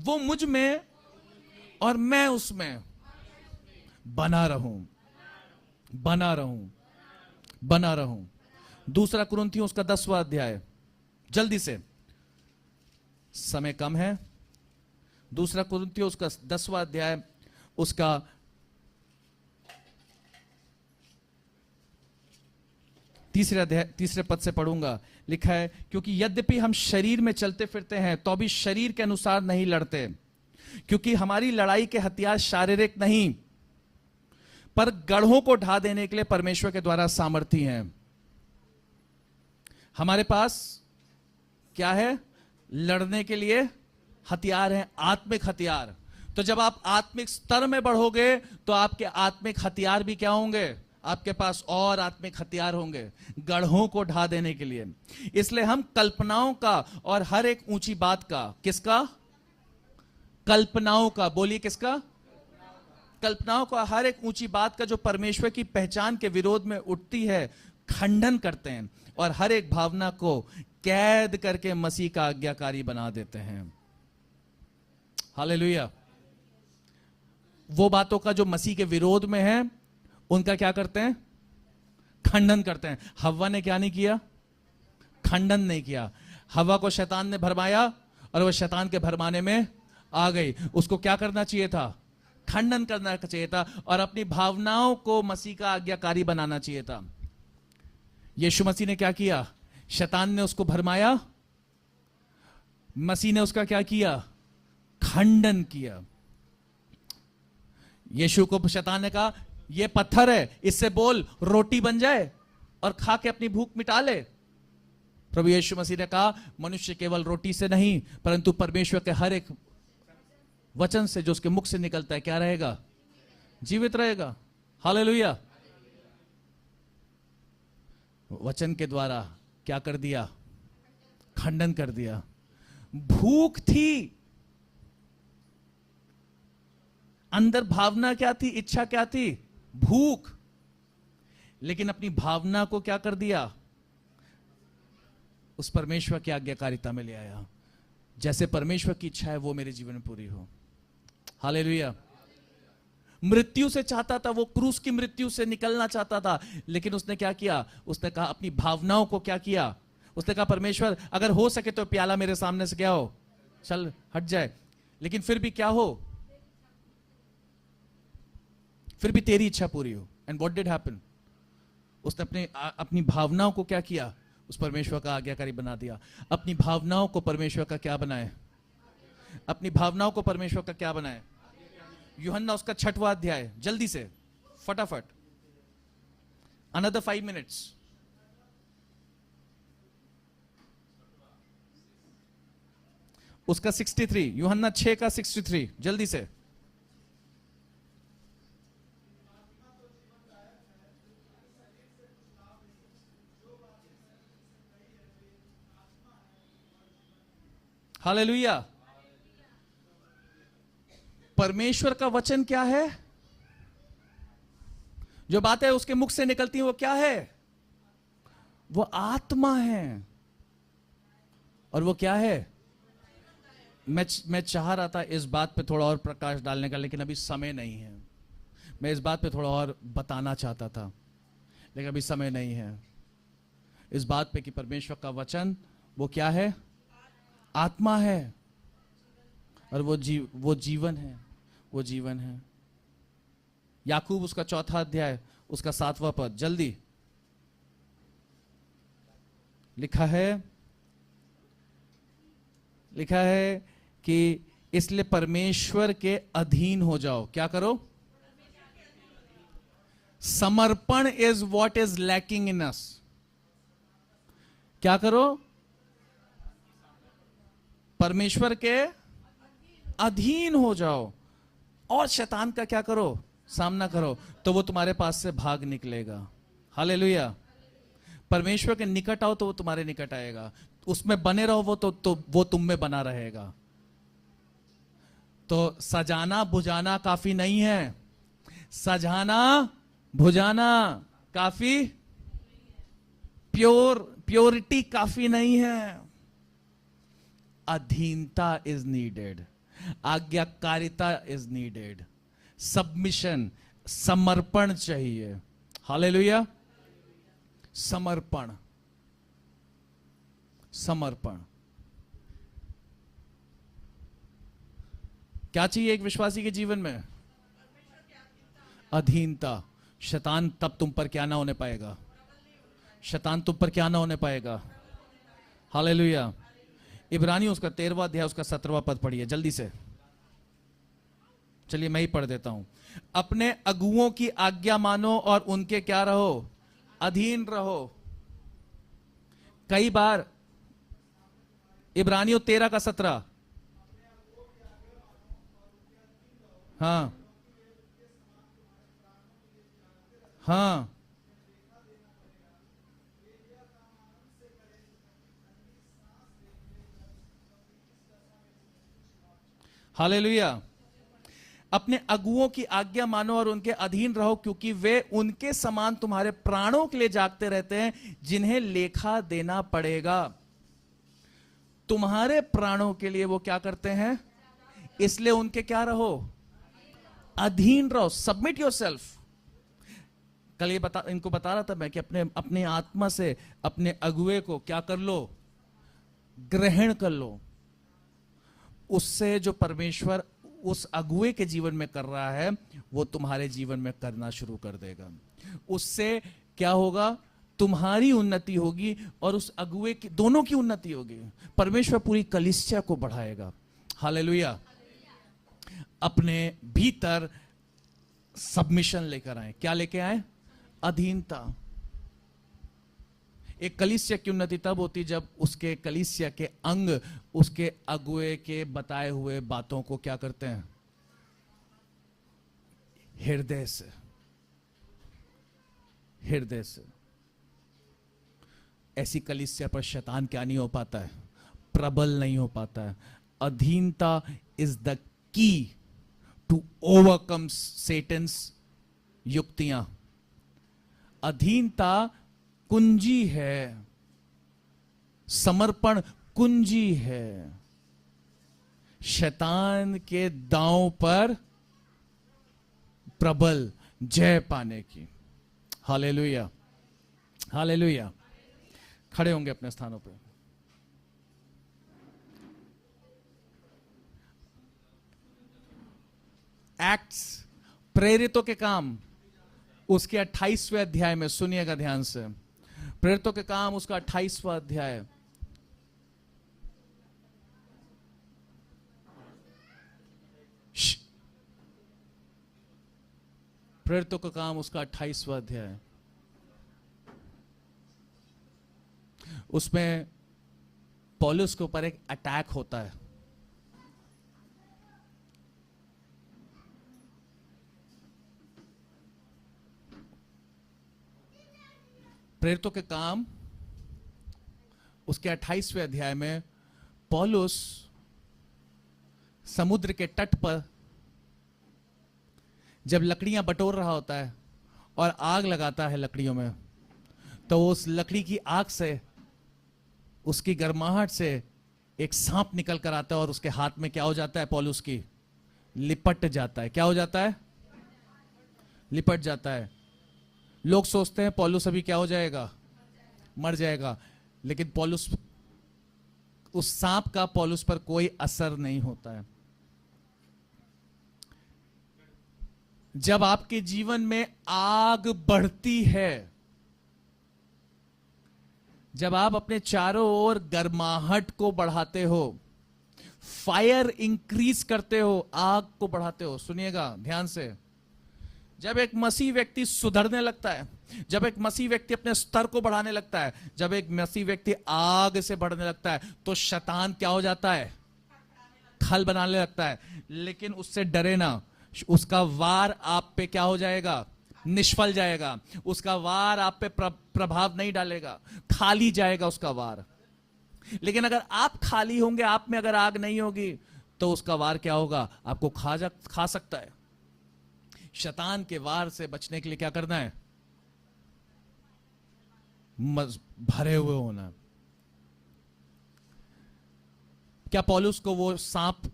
वो मुझ में और मैं उसमें बना रहूं, बना रहूं, बना रहूं। दूसरा कुरिन्थियों उसका 10वां अध्याय, जल्दी से, समय कम है। दूसरा कुरिन्थियों उसका 10वां अध्याय, उसका 3 पद से पढ़ूंगा। लिखा है, क्योंकि यद्यपि हम शरीर में चलते फिरते हैं तो भी शरीर के अनुसार नहीं लड़ते, क्योंकि हमारी लड़ाई के हथियार शारीरिक नहीं पर गढ़ों को ढा देने के लिए परमेश्वर के द्वारा सामर्थी हैं। हमारे पास क्या है? लड़ने के लिए हथियार हैं, आत्मिक हथियार। तो जब आप आत्मिक स्तर में बढ़ोगे तो आपके आत्मिक हथियार भी क्या होंगे? आपके पास और आत्मिक हथियार होंगे गढ़ों को ढा देने के लिए। इसलिए हम कल्पनाओं का और हर एक ऊंची बात का, किसका? कल्पनाओं का, बोलिए किसका? कल्पनाओं का, हर एक ऊंची बात का जो परमेश्वर की पहचान के विरोध में उठती है, खंडन करते हैं और हर एक भावना को कैद करके मसीह का आज्ञाकारी बना देते हैं। हालेलुया। वो बातों का जो मसीह के विरोध में है, उनका क्या करते हैं? खंडन करते हैं। हव्वा ने क्या नहीं किया? खंडन नहीं किया। हव्वा को शैतान ने भरमाया और वह शैतान के भरमाने में आ गई। उसको क्या करना चाहिए था? खंडन करना चाहिए था और अपनी भावनाओं को मसीह का आज्ञाकारी बनाना चाहिए था। यीशु मसीह ने क्या किया? शैतान ने उसको भरमाया, मसीह ने उसका क्या किया? खंडन किया। यीशु को शैतान ने कहा, यह पत्थर है, इससे बोल रोटी बन जाए और खा के अपनी भूख मिटा ले। प्रभु यीशु मसीह ने कहा, मनुष्य केवल रोटी से नहीं परंतु परमेश्वर के हर एक वचन से जो उसके मुख से निकलता है क्या रहेगा? जीवित रहेगा। हालेलुया। वचन के द्वारा क्या कर दिया? खंडन कर दिया। भूख थी, अंदर भावना क्या थी? इच्छा क्या थी? भूख। लेकिन अपनी भावना को क्या कर दिया? उस परमेश्वर की आज्ञाकारिता में ले आया। जैसे परमेश्वर की इच्छा है वो मेरे जीवन में पूरी हो। हालेलुया। मृत्यु से चाहता था, वो क्रूस की मृत्यु से निकलना चाहता था, लेकिन उसने क्या किया? उसने कहा, अपनी भावनाओं को क्या किया? उसने कहा, परमेश्वर अगर हो सके तो प्याला मेरे सामने से क्या हो, चल हट जाए, लेकिन फिर भी क्या हो? फिर भी तेरी इच्छा पूरी हो। And what did happen? उसने अपनी भावनाओं को क्या किया? उस परमेश्वर का आज्ञाकारी बना दिया। अपनी भावनाओं को परमेश्वर का क्या बनाए? अपनी भावनाओं को परमेश्वर का क्या बनाए? यूहन्ना उसका 6वां अध्याय, जल्दी से, फटाफट, अनदर 5 मिनट्स। उसका 63, यूहन्ना 6 का 63, जल्दी से। हालेलुया। परमेश्वर का वचन क्या है? जो बातें उसके मुख से निकलती हैं वो क्या है? वो आत्मा है। और वो क्या है? मैं चाह रहा था इस बात पे थोड़ा और प्रकाश डालने का, लेकिन अभी समय नहीं है। मैं इस बात पे थोड़ा और बताना चाहता था, लेकिन अभी समय नहीं है इस बात पे कि परमेश्वर का वचन वो क्या है? आत्मा है और वो जीवन है, वो जीवन है। याकूब उसका 4वां अध्याय, उसका 7वां पद, जल्दी। लिखा है कि इसलिए परमेश्वर के अधीन हो जाओ। क्या करो? समर्पण is what is lacking in us. क्या करो? परमेश्वर के अधीन हो जाओ और शैतान का क्या करो? सामना करो, तो वो तुम्हारे पास से भाग निकलेगा। हालेलुया। परमेश्वर के निकट आओ तो वो तुम्हारे निकट आएगा। उसमें बने रहो, वो तुम में बना रहेगा। तो सजाना बुझाना काफी नहीं है। सजाना बुझाना काफी, प्योरिटी काफी नहीं है। अधीनता इज नीडेड। आज्ञाकारिता इज नीडेड, सबमिशन, समर्पण चाहिए। हालेलुया। समर्पण, समर्पण क्या चाहिए एक विश्वासी के जीवन में? अधीनता। शैतान तब तुम पर क्या ना होने पाएगा? शैतान तुम पर क्या ना होने पाएगा? हालेलुया। इब्रानियों उसका 13वां अध्याय उसका 17वां पद पढ़िए जल्दी से। चलिए मैं ही पढ़ देता हूं। अपने अगुओं की आज्ञा मानो और उनके क्या रहो? अधीन रहो। कई बार इब्रानियों 13 का 17। हाँ हाँ हालेलुया। अपने अगुओं की आज्ञा मानो और उनके अधीन रहो, क्योंकि वे उनके समान तुम्हारे प्राणों के लिए जागते रहते हैं, जिन्हें लेखा देना पड़ेगा। तुम्हारे प्राणों के लिए वो क्या करते हैं? इसलिए उनके क्या रहो? अधीन रहो। Submit yourself. कल ये इनको बता रहा था मैं कि अपने अपने आत्मा से अपने अगुए को क्या कर लो? ग्रहण कर लो। उससे जो परमेश्वर उस अगुए के जीवन में कर रहा है वो तुम्हारे जीवन में करना शुरू कर देगा। उससे क्या होगा? तुम्हारी उन्नति होगी और उस अगुए की, दोनों की उन्नति होगी। परमेश्वर पूरी कलीसिया को बढ़ाएगा। हालेलुया। अपने भीतर सबमिशन लेकर आए। क्या लेके आए? अधीनता। एक कलीसिया की उन्नति तब होती जब उसके कलीसिया के अंग उसके अगुए के बताए हुए बातों को क्या करते हैं? हृदय से, हृदय से। ऐसी कलीसिया पर शैतान क्या नहीं हो पाता है? प्रबल नहीं हो पाता है। अधीनता is the key to overcome Satan's युक्तियां। अधीनता कुंजी है, समर्पण कुंजी है शैतान के दांव पर प्रबल जय पाने की। Hallelujah, hallelujah. खड़े होंगे अपने स्थानों पे। एक्ट्स, प्रेरितों के काम, उसके 28वें अध्याय में सुनिएगा ध्यान से। प्रेरितों के काम उसका 28वां अध्याय। प्रेरितों का काम उसका 28वां अध्याय। उसमें पौलुस के ऊपर एक अटैक होता है। प्रेरितों के काम उसके 28वें अध्याय में पौलुस समुद्र के तट पर जब लकड़ियां बटोर रहा होता है और आग लगाता है लकड़ियों में, तो उस लकड़ी की आग से, उसकी गर्माहट से एक सांप निकल कर आता है और उसके हाथ में क्या हो जाता है? पौलुस की लिपट जाता है। क्या हो जाता है? लिपट जाता है। लोग सोचते हैं पौलुस अभी क्या हो जाएगा? मर जाएगा। लेकिन पौलुस, उस सांप का पौलुस पर कोई असर नहीं होता है। जब आपके जीवन में आग बढ़ती है, जब आप अपने चारों ओर गर्माहट को बढ़ाते हो, फायर इंक्रीज करते हो, आग को बढ़ाते हो। सुनिएगा ध्यान से। जब एक मसीह व्यक्ति सुधरने लगता है, जब एक मसीह व्यक्ति अपने स्तर को बढ़ाने लगता है, जब एक मसीह व्यक्ति आग से बढ़ने लगता है, तो शैतान क्या हो जाता है? खल बनाने लगता है। लेकिन उससे डरे ना, उसका वार आप पे क्या हो जाएगा? निष्फल जाएगा। उसका वार आप पे प्रभाव नहीं डालेगा, खाली जाएगा उसका वार। लेकिन अगर आप खाली होंगे, आप में अगर आग नहीं होगी, तो उसका वार क्या होगा? आपको खा सकता है। शैतान के वार से बचने के लिए क्या करना है? भरे हुए होना। क्या पौलुस को वो सांप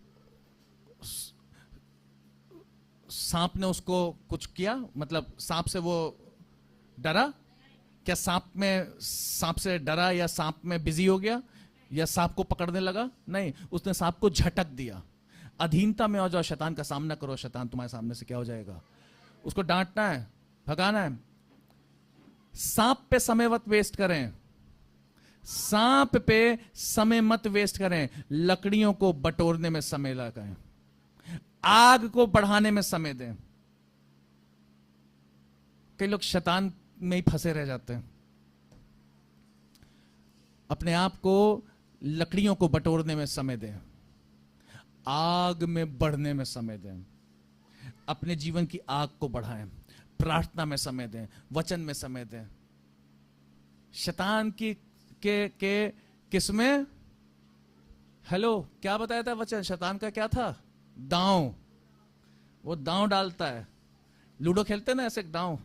सांप ने उसको कुछ किया, मतलब सांप से वो डरा क्या? सांप से डरा या सांप में बिजी हो गया या सांप को पकड़ने लगा? नहीं, उसने सांप को झटक दिया। अधीनता में आ जाओ, शैतान का सामना करो, शैतान तुम्हारे सामने से क्या हो जाएगा? उसको डांटना है, भगाना है। सांप पे समय मत वेस्ट करें, सांप पे समय मत वेस्ट करें। लकड़ियों को बटोरने में समय लगाएं, आग को बढ़ाने में समय दें। कई लोग शैतान में ही फंसे रह जाते हैं। अपने आप को लकड़ियों को बटोरने में समय दें, आग में बढ़ने में समय दें। अपने जीवन की आग को बढ़ाएं, प्रार्थना में समय दें, वचन में समय दें। शैतान की के किसमें? हेलो, क्या बताया था वचन? शैतान का क्या था? दांव। वो दांव डालता है। लूडो खेलते ना, ऐसे दांव,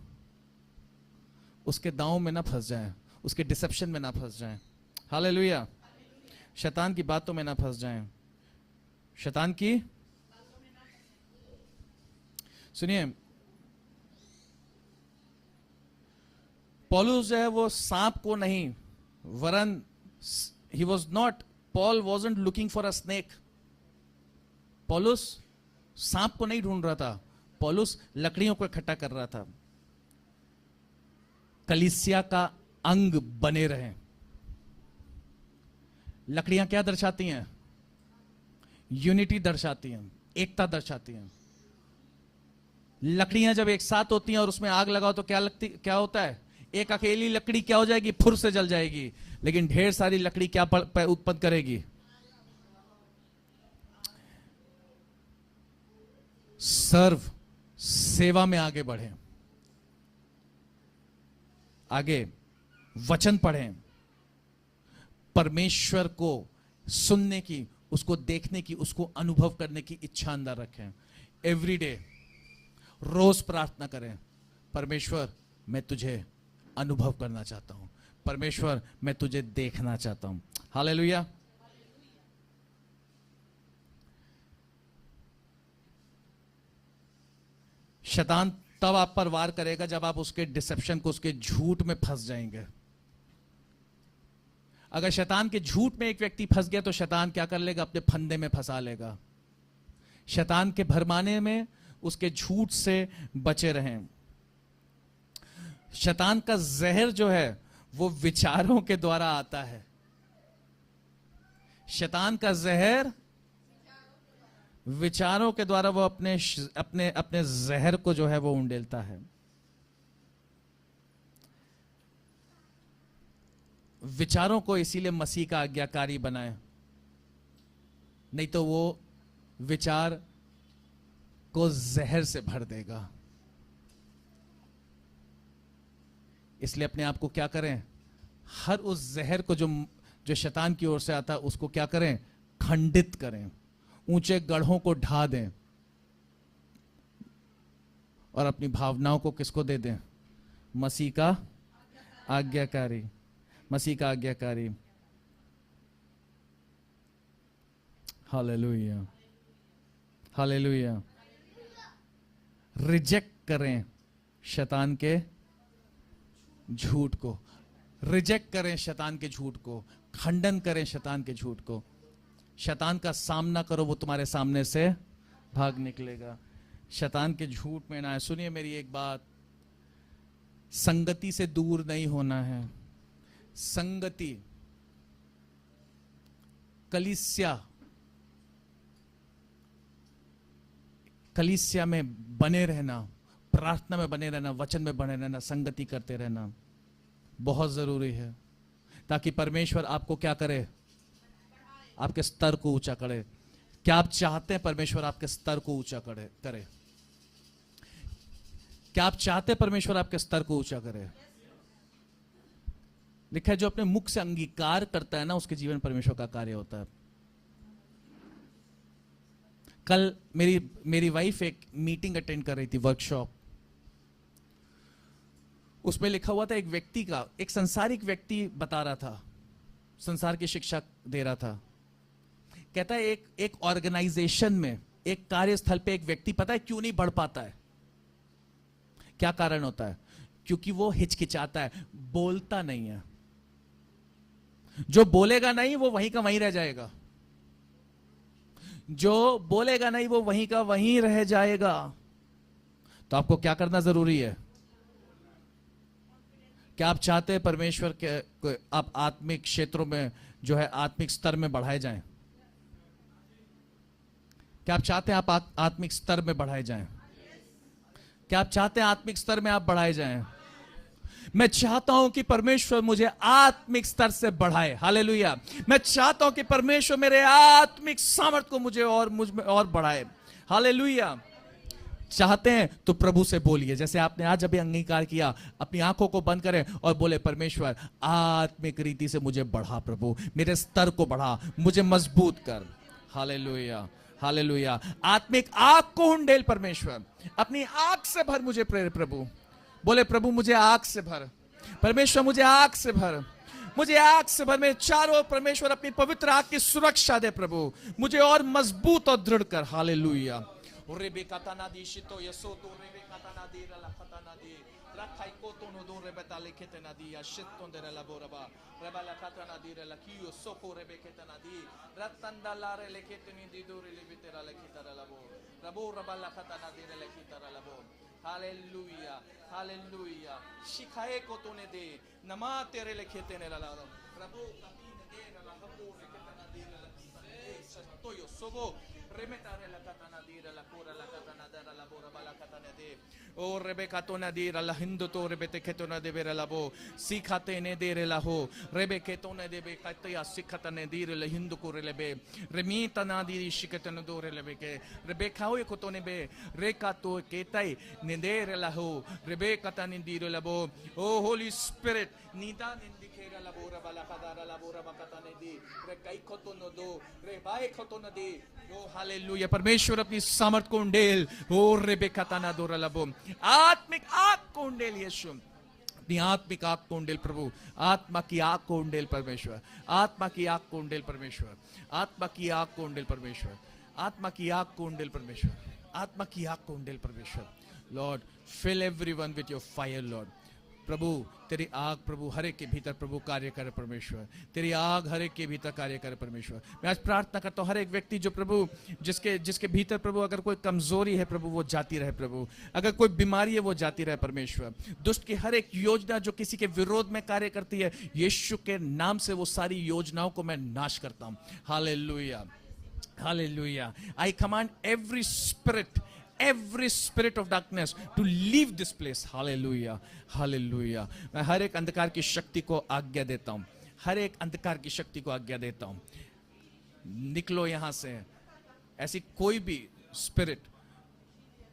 उसके दांव में ना फंस जाएं, उसके डिसेप्शन में ना फंस जाएं। हालेलुया। शैतान की बातों में ना फंस जाएं, शैतान की। सुनिए, पौलुस जो है वो सांप को नहीं, वरन he was not, Paul wasn't looking for a snake. पौलुस सांप को नहीं ढूंढ रहा था, पौलुस लकड़ियों को इकट्ठा कर रहा था। कलीसिया का अंग बने रहे। लकड़ियां क्या दर्शाती हैं? यूनिटी दर्शाती हैं, एकता दर्शाती हैं। लकड़ियां जब एक साथ होती हैं और उसमें आग लगाओ तो क्या होता है? एक अकेली लकड़ी क्या हो जाएगी? फुर से जल जाएगी। लेकिन ढेर सारी लकड़ी क्या उत्पन्न करेगी? सर्व, सेवा में आगे बढ़े, आगे वचन पढ़ें, परमेश्वर को सुनने की, उसको देखने की, उसको अनुभव करने की इच्छा अंदर रखें। एवरी डे, रोज प्रार्थना करें, परमेश्वर मैं तुझे अनुभव करना चाहता हूं, परमेश्वर मैं तुझे देखना चाहता हूं। हालेलुया। शैतान तब आप पर वार करेगा जब आप उसके डिसेप्शन को, उसके झूठ में फंस जाएंगे। अगर शैतान के झूठ में एक व्यक्ति फंस गया तो शैतान क्या कर लेगा? अपने फंदे में फंसा लेगा। शैतान के भरमाने में, उसके झूठ से बचे रहें। शैतान का जहर जो है वो विचारों के द्वारा आता है। शैतान का जहर विचारों के द्वारा वो अपने अपने अपने जहर को जो है वो उंडेलता है। विचारों को इसीलिए मसीह का आज्ञाकारी बनाए, नहीं तो वो विचार को जहर से भर देगा। इसलिए अपने आप को क्या करें? हर उस जहर को जो शैतान की ओर से आता है उसको क्या करें? खंडित करें, ऊंचे गढ़ों को ढा दें और अपनी भावनाओं को किसको दे दें? मसीह का आज्ञाकारी, मसीह का आज्ञाकारी। Hallelujah, hallelujah. रिजेक्ट करें शैतान के झूठ को, रिजेक्ट करें शैतान के झूठ को, खंडन करें शैतान के झूठ को। शैतान का सामना करो, वो तुम्हारे सामने से भाग निकलेगा। शैतान के झूठ में ना है। सुनिए मेरी एक बात, संगति से दूर नहीं होना है। संगति, कलीसिया में बने रहना, प्रार्थना में बने रहना, वचन में बने रहना, संगति करते रहना बहुत जरूरी है, ताकि परमेश्वर आपको क्या करे? आपके स्तर को ऊंचा करे। क्या आप चाहते हैं परमेश्वर आपके स्तर को ऊंचा करे? क्या आप चाहते हैं परमेश्वर आपके स्तर को ऊंचा करे? लिखा है जो अपने मुख से अंगीकार करता है ना, उसके जीवन परमेश्वर का कार्य होता है। कल मेरी वाइफ एक मीटिंग अटेंड कर रही थी, वर्कशॉप। उसमें लिखा हुआ था एक व्यक्ति का, एक संसारिक व्यक्ति बता रहा था, संसार की शिक्षा दे रहा था। कहता है एक ऑर्गेनाइजेशन में एक कार्यस्थल पे एक व्यक्ति पता है क्यों नहीं बढ़ पाता है? क्या कारण होता है? क्योंकि वो हिचकिचाता है, बोलता नहीं है। जो बोलेगा नहीं वो वहीं का वहीं रह जाएगा। जो बोलेगा नहीं वो वहीं का वहीं रह जाएगा। तो आपको क्या करना जरूरी है? क्या आप चाहते हैं परमेश्वर के आप आत्मिक क्षेत्रों में जो है आत्मिक स्तर में बढ़ाए जाएं? क्या आप चाहते हैं आप आत्मिक स्तर में बढ़ाए जाएं? क्या आप चाहते हैं आत्मिक स्तर में आप बढ़ाए जाएं? मैं चाहता हूं कि परमेश्वर मुझे आत्मिक स्तर से बढ़ाए। हालेलुया। मैं चाहता हूं कि परमेश्वर मेरे आत्मिक सामर्थ्य को मुझ में और बढ़ाए। हालेलुया। चाहते हैं तो प्रभु से बोलिए, जैसे आपने आज अभी अंगीकार किया, अपनी आंखों को बंद करें और बोले, परमेश्वर आत्मिक रीति से मुझे बढ़ा, प्रभु मेरे स्तर को बढ़ा, मुझे मजबूत कर। Hallelujah, hallelujah. आत्मिक आग को उंडेल परमेश्वर, अपनी आग से भर मुझे प्रेर प्रभु। बोले, प्रभु मुझे आग से भर, परमेश्वर मुझे आग से भर, मुझे आग से भर। मेरे चारों परमेश्वर अपनी पवित्र आग की सुरक्षा दे प्रभु, मुझे और मजबूत और दृढ़ कर। हालेलुया। रेबे कताना दी शितो यसो तो रेबे कताना दी रला कताना दी रखाई को तो नो दो रेबे ताले केतना दी या शितो दे रला बोरबा रेबा ला कताना दी रला कियो सोको रेबे केतना दी रतंदा लारे ले केतनी दी दो रेले बितेरा ले कितरा लबो रबो रबा ला कताना दी रले कितरा लबो। Hallelujah, hallelujah. शिखाए को तूने दे नमा तेरे ले केतने रला रबो कतीन दे रला हबो रे केतना दी रला तो यो Sogou remetare la katana dira la cura la katana dara la bora bala katana de o rebecca tona dira la hindu to rebete ketona de vera la bo sikhate ne dere la ho rebecca tona de be katya sikhate dire la hindu ko relebe remita na diri shikatana do relebe ke rebecca ho ko tone be reka to ketai ne dere la ho rebecca tani dire la bo oh holy spirit nida nindikera la bora bala kadara la bora bakatane di re kai khotono do re bai khotono di O hallelujah. परमेश्वर अपनी सामर्थ को उंडेल ओ Rebecca तना दोरा लबो आत्मिक आग को उंडेल यीशु, अपनी आत्मिक आग को उंडेल प्रभु, आत्मा की आग को उंडेल परमेश्वर, आत्मा की आग को उंडेल परमेश्वर, आत्मा की आग को उंडेल परमेश्वर, आत्मा की आग को उंडेल परमेश्वर, आत्मा की आग को उंडेल परमेश्वर। Lord fill everyone with your fire Lord. प्रभु तेरी आग प्रभु हर एक के भीतर प्रभु कार्य करे परमेश्वर, तेरी आग हर एक के भीतर कार्य करे परमेश्वर। मैं आज प्रार्थना करता हूँ हर एक व्यक्ति जो प्रभु जिसके भीतर प्रभु अगर कोई कमजोरी है प्रभु वो जाती रहे प्रभु, अगर कोई बीमारी है वो जाती रहे परमेश्वर। दुष्ट की हर एक योजना जो किसी के विरोध में कार्य करती है, यीशु के नाम से वो सारी योजनाओं को मैं नाश करता हूँ। Hallelujah, hallelujah. I command every spirit of darkness to leave this place. Hallelujah, hallelujah. मैं हर एक अंधकार की शक्ति को आज्ञा देता हूं, हर एक अंधकार की शक्ति को आज्ञा देता हूं, निकलो यहां से। ऐसी कोई भी स्पिरिट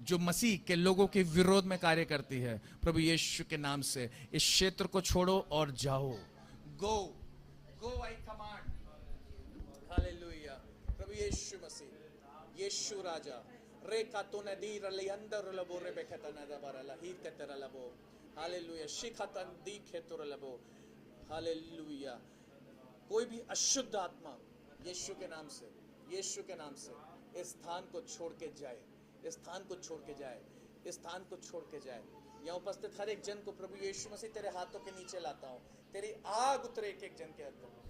जो मसीह के लोगों के विरोध में कार्य करती है, प्रभु यीशु के नाम से इस क्षेत्र को छोड़ो और जाओ। गो गो आई कमांड। हालेलुया। प्रभु यीशु मसीह, यीशु राजा रेका तो नदीर ले अंदर लबो रे बेखता न दबारा ला ही तेरा लबो। हालेलुया। शिखतन दीखे तोर लबो। हालेलुया। कोई भी अशुद्ध आत्मा यीशु के नाम से, यीशु के नाम से इस स्थान को छोड़ के जाए, इस स्थान को छोड़ के जाए, इस स्थान को छोड़ के जाए। यहाँ उपस्थित हर एक जन को प्रभु यीशु मसीह तेरे हाथों के नीचे लाता हूँ। तेरी आग उतरे एक एक जन के अंदर,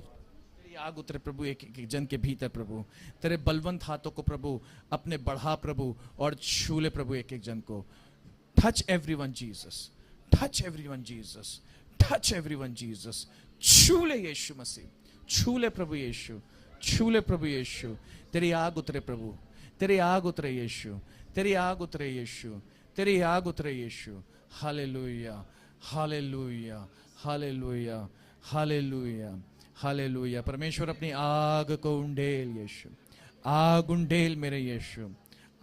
आग उतरे प्रभु एक एक जन के भीतर प्रभु। तेरे बलवंत हाथों को प्रभु अपने बढ़ा प्रभु और छू ले प्रभु एक एक जन को। Touch everyone Jesus, touch everyone Jesus, touch everyone Jesus. छू ले यीशु मसीह, छू ले प्रभु यीशु, छू ले प्रभु यीशु। तेरी आग उतरे प्रभु, तेरी आग उतरे यीशु, तेरी आग उतरे यीशु, तेरी आग उतरे यीशु। Hallelujah, hallelujah, hallelujah, hallelujah, hallelujah. परमेश्वर अपनी आग को उंडेल यीशु, आग उंडेल मेरे यीशु,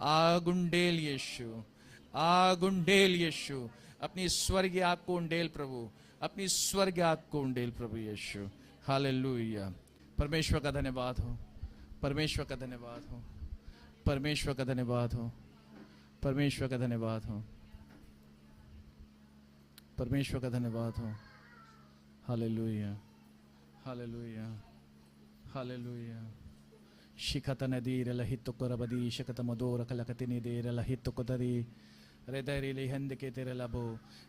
आग उंडेल यीशु, आग उंडेल यीशु। अपनी स्वर्गीय आग को उंडेल प्रभु, अपनी स्वर्गीय आग को उंडेल प्रभु यीशु। हालेलुया। परमेश्वर का धन्यवाद हो, परमेश्वर का धन्यवाद हो, परमेश्वर का धन्यवाद हो, परमेश्वर का धन्यवाद हो, परमेश्वर का धन्यवाद हो। Hallelujah, hallelujah, hallelujah. शिखत नदीर लहित करबदी शकत मदोर कलकति निदेर लहित कुदरी हृदय लिहंद के तेरे लबो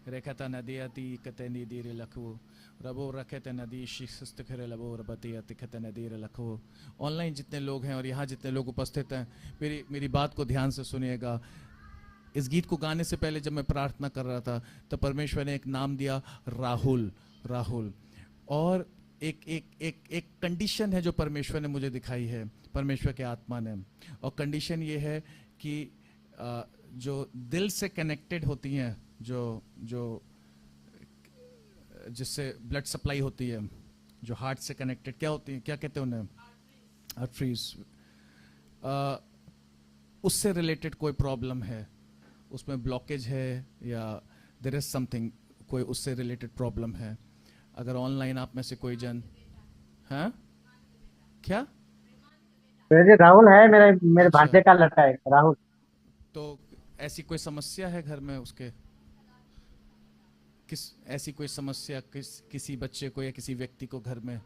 रेखता नदी अति कते निदीर लखो रबो रखत नदी शिस्त खरे लबो रबती अति कते नदीर लखो। ऑनलाइन जितने लोग हैं और यहाँ जितने लोग उपस्थित हैं, मेरी बात को ध्यान से सुनिएगा। इस गीत को गाने से पहले जब मैं प्रार्थना कर रहा था तो परमेश्वर ने एक नाम दिया, राहुल। राहुल। और एक कंडीशन है जो परमेश्वर ने मुझे दिखाई है, परमेश्वर के आत्मा ने। और कंडीशन ये है कि जो दिल से कनेक्टेड होती हैं, जो जिससे ब्लड सप्लाई होती है, जो हार्ट से कनेक्टेड क्या होती है, क्या कहते हैं उन्हें, आर्टरीज, उससे रिलेटेड कोई प्रॉब्लम है, उसमें ब्लॉकेज है या देयर इज समथिंग, कोई उससे रिलेटेड प्रॉब्लम है। अगर ऑनलाइन आप में से कोई जन, हाँ क्या, राहुल है, मेरे अच्छा, भांजे का लड़का है राहुल। तो ऐसी कोई समस्या है घर में उसके, ऐसी कोई समस्या किसी बच्चे को या किसी व्यक्ति को घर में?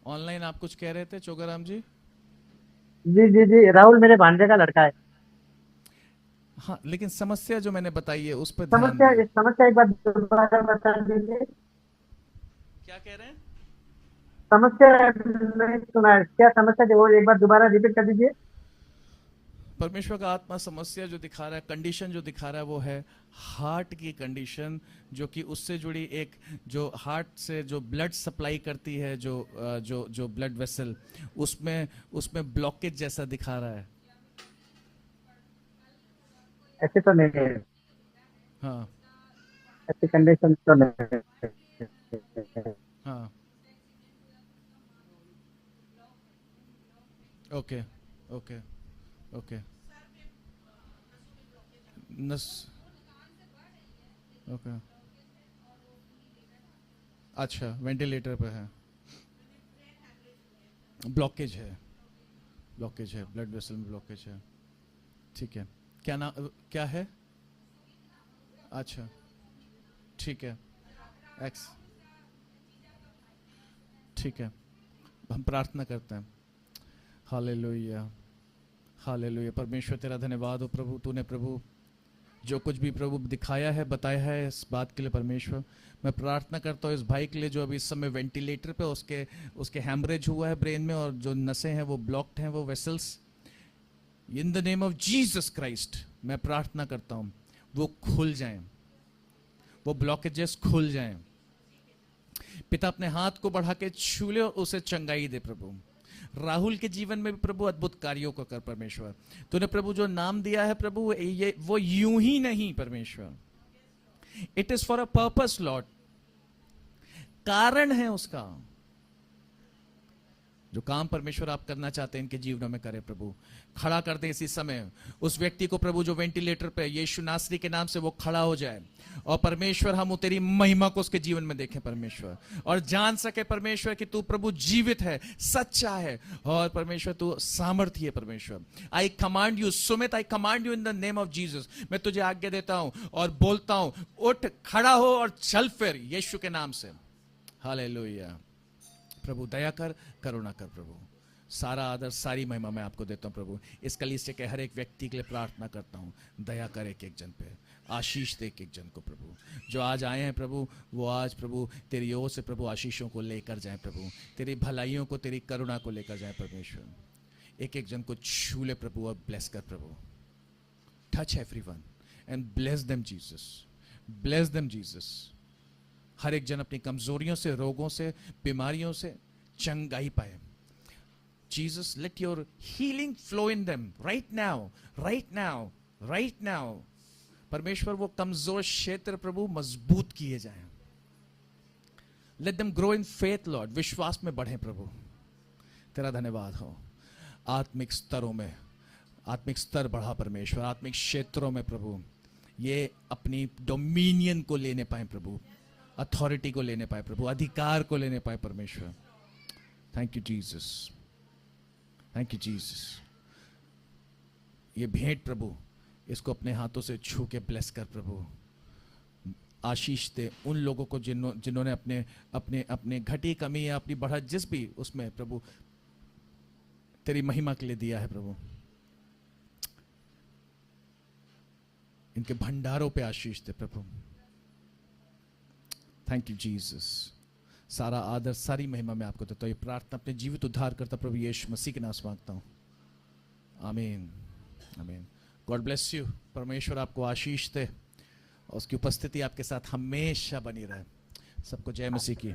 ऑनलाइन आप कुछ कह रहे थे चोगाराम जी? जी जी जी, राहुल मेरे भांजे का लड़का है। हाँ, लेकिन समस्या जो मैंने बताई है उस पर ध्यान समस्या दें। समस्या एक बार दोबारा बता दीजिए। क्या कह रहे हैं? समस्या नहीं सुना है। क्या समस्या है, वो एक बार दोबारा रिपीट कर दीजिए। परमेश्वर का आत्मा समस्या जो दिखा रहा है, कंडीशन जो दिखा रहा है, वो है हार्ट की कंडीशन, जो कि उससे जुड़ी एक, जो हार्ट से जो ब्लड सप्लाई करती है, जो ब्लड वेसल, उसमें ब्लॉकेज जैसा दिखा रहा है। ऐसे तो नहीं है, हाँ ऐसी कंडीशन तो नहीं है। हाँ, ओके ओके ओके, नस, ओके, अच्छा, वेंटिलेटर पे है, ब्लॉकेज है, ब्लॉकेज है, ब्लड वेसल में ब्लॉकेज है। ठीक है, क्या ना, क्या है? अच्छा, ठीक है, एक्स, ठीक है, हम प्रार्थना करते हैं। Hallelujah, hallelujah. परमेश्वर तेरा धन्यवाद हो प्रभु, तूने प्रभु जो कुछ भी प्रभु दिखाया है, बताया है, इस बात के लिए परमेश्वर मैं प्रार्थना करता हूँ इस भाई के लिए जो अभी इस समय वेंटिलेटर पे, उसके हैमरेज हुआ है ब्रेन में, और जो नसें हैं वो ब्लॉक्ड हैं, वो vessels, in the name of Jesus Christ मैं प्रार्थना करता हूँ वो खुल जाएं, वो ब्लॉकेजेस खुल जाएं। पिता अपने हाथ को बढ़ा के छू ले और उसे चंगाई दे प्रभु। राहुल के जीवन में भी प्रभु अद्भुत कार्यों को कर परमेश्वर। तूने प्रभु जो नाम दिया है प्रभु, ये वो यूं ही नहीं परमेश्वर, it is for a purpose Lord, कारण है उसका। जो काम परमेश्वर आप करना चाहते हैं इनके जीवनों में करें प्रभु। खड़ा कर दे इसी समय उस व्यक्ति को प्रभु जो वेंटिलेटर पे, यीशु नासरी के नाम से वो खड़ा हो जाए, और परमेश्वर हम तेरी महिमा को उसके जीवन में देखें परमेश्वर, और जान सके परमेश्वर कि तू प्रभु जीवित है, सच्चा है, और परमेश्वर तू सामर्थ्य है परमेश्वर। आई command you Sumit, I command you in the name of Jesus, मैं तुझे आज्ञा देता हूं और बोलता हूं, उठ खड़ा हो और चल फिर यीशु के नाम से। हालेलुया। प्रभु दया कर, करुणा कर प्रभु। सारा आदर, सारी महिमा मैं आपको देता हूं प्रभु। इस कलीसिया के हर एक व्यक्ति के लिए प्रार्थना करता हूं, दया कर एक एक जन पे, आशीष दे एक एक जन को प्रभु। जो आज आए हैं प्रभु, वो आज प्रभु तेरी ओर से प्रभु आशीषों को लेकर जाएं प्रभु, तेरी भलाइयों को, तेरी करुणा को लेकर जाएं परमेश्वर। एक एक जन को छू ले प्रभु और ब्लेस कर प्रभु। Touch everyone and bless them Jesus, bless them Jesus. हर एक जन अपनी कमजोरियों से, रोगों से, बीमारियों से चंगाई पाए। Jesus, let your healing flow in them right now, right now, right now. परमेश्वर वो कमजोर क्षेत्र प्रभु मजबूत किए जाएं। Let them grow in faith Lord, विश्वास में बढ़े प्रभु। तेरा धन्यवाद हो। आत्मिक स्तरों में, आत्मिक स्तर बढ़ा परमेश्वर, आत्मिक क्षेत्रों में प्रभु ये अपनी डोमिनियन को लेने पाए प्रभु, अथॉरिटी को लेने पाए प्रभु, अधिकार को लेने पाए परमेश्वर। Thank you Jesus, thank you Jesus. ये भेंट प्रभु, इसको अपने हाथों से छू के ब्लेस कर प्रभु। आशीष दे उन लोगों को जिन्होंने अपने अपने अपने घटी कमी या अपनी बढ़त जिस भी उसमें प्रभु तेरी महिमा के लिए दिया है प्रभु। इनके भंडारों पे आशीष दे प्रभु। Thank you Jesus. सारा आदर सारी महिमा मैं आपको देता हूँ। ये प्रार्थना अपने जीवित उद्धार करता प्रभु यीशु मसीह के नाम से मांगता हूँ, आमीन आमीन। God bless you. परमेश्वर आपको आशीष दे और उसकी उपस्थिति आपके साथ हमेशा बनी रहे। सबको जय मसीह की।